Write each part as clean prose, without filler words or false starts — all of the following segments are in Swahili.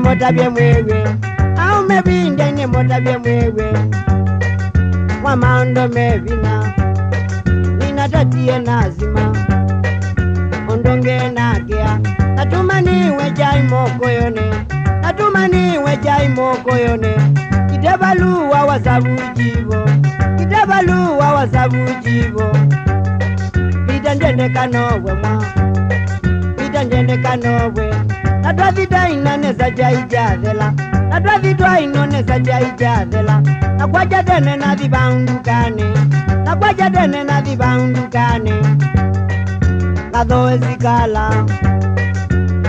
motabye mwewe au mebinde ne motabye mwewe wa maundo mevina ninatatie nazima ondonge nakea natumaniwe jai mokoyone natumaniwe jai mokoyone kitabaluwa wasabujibo kitabaluwa wasabujibo vitanjendekanowe mwa vitanjendekanowe natwavita inonesa jaijazela natwavitwa inonesa jaijazela nakwajatene navivaundukane nakwajatene navivaundukane ngathowe zikala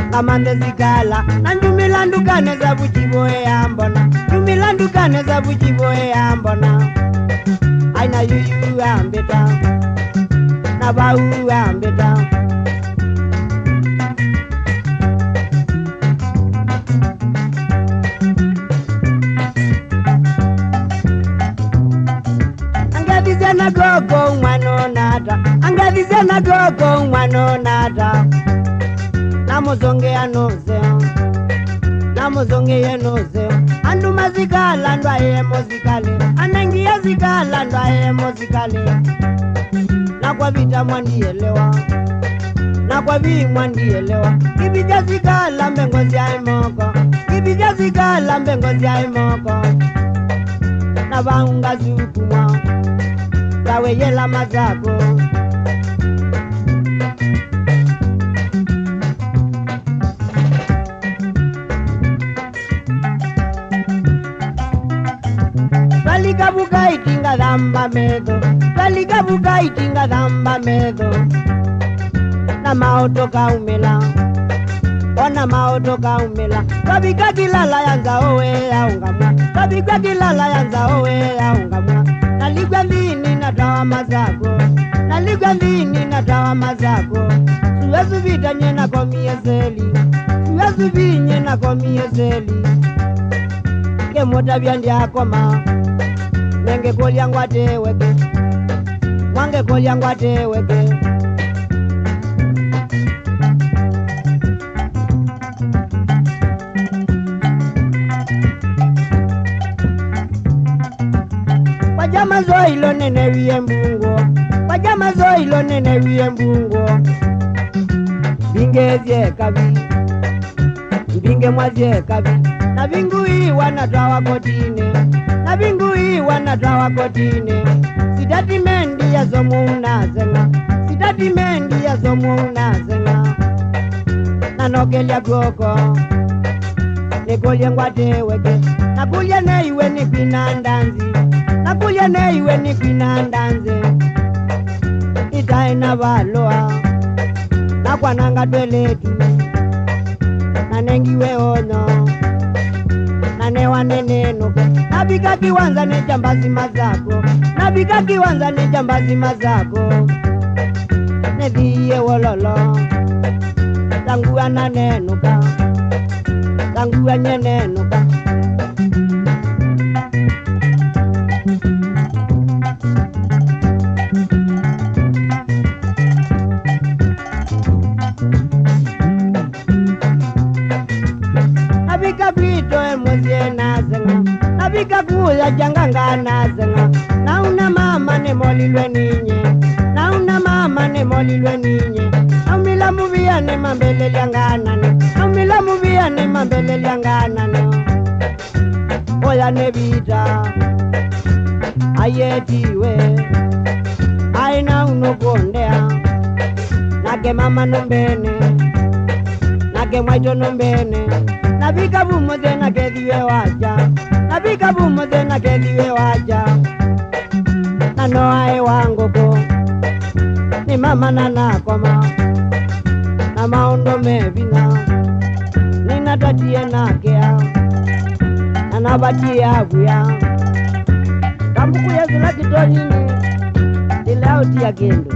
ngamande zikala nanjumilandukane za vuchivoe yambona njumilandukane za vuchivoe yambona aina yuyu ambeta na bau ambeta angavizana gogo mwanonata angavizana gogo mwanonata namuzongea noze namuzongea noze andu mazikala ndwaye mozikale anangia zikala ndwaye mozikale nakwa vita mwandielewa nakwa vi mwandielewa kibija zikala mbengozi ya imoko kibija zikala mbengozi ya imoko na vaunga zukumwa kawe yela mazako Palikabuka itinga dhamba medo Palikabuka itinga dhamba medo na maoto kaumela ona maoto kaumela kabika kilala yanza owe yaungamwa kabika kilala yanza owe yaungamwa naligwa ndini natawa mazako naligwa ndini natawa mazako suwezu vita nyena komie zeli suwezu vinye na komie zeli kemota vyandiakoma nenge kolyangwa teweke mwange kolyangwa teweke Pajama zoilo nene wiye mbungo Pajama zoilo nene wiye mbungo Bingezie kabi Binge mwazie kabi na bingu hii wanatawa kotine na bingu hii wanatawa kotine sidati mendi ya zomu unazenga sidati mendi ya zomu unazenga nanogelya goko nekolye ngwateweke nakulya neiwe nikwinandanzi nakulya neiwe nikwinandanze itaina valoa nakwananga tweletu nanengiwe ono nanewa nenenuko nabika kiwanza ne jambazi mazako nabika kiwanza ne jambazi mazako neviye wololo tanguwa nanenuka tanguwa nyenenuka nabika vito emozie nazenga nabika kuya janganga nazenga nauna mama ne molilwe ninye nauna mama ne molilwe ninye amila muvia ne mambele lyangana ne amila muvia ne mambele lyangana ne oya ne vita ayetiwe aina unokondea nage mama nombene nage mwaito nombene nabika bumuze nakediwe waja nabika bumuze nakediwe waja nanoae wangoko ni mama nanakoma na maondo mevina ninatatie nakea nanabatie abuya kambuku yezila kitonyini ilautia kendo